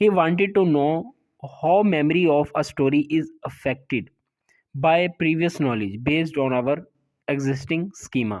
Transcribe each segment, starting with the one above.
He wanted to know how memory of a story is affected by previous knowledge based on our existing schema.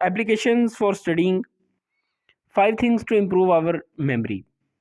Applications for studying 5 things to improve our memory.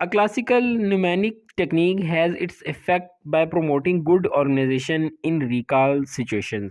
A classical mnemonic technique has its effect by promoting good organization in recall situations.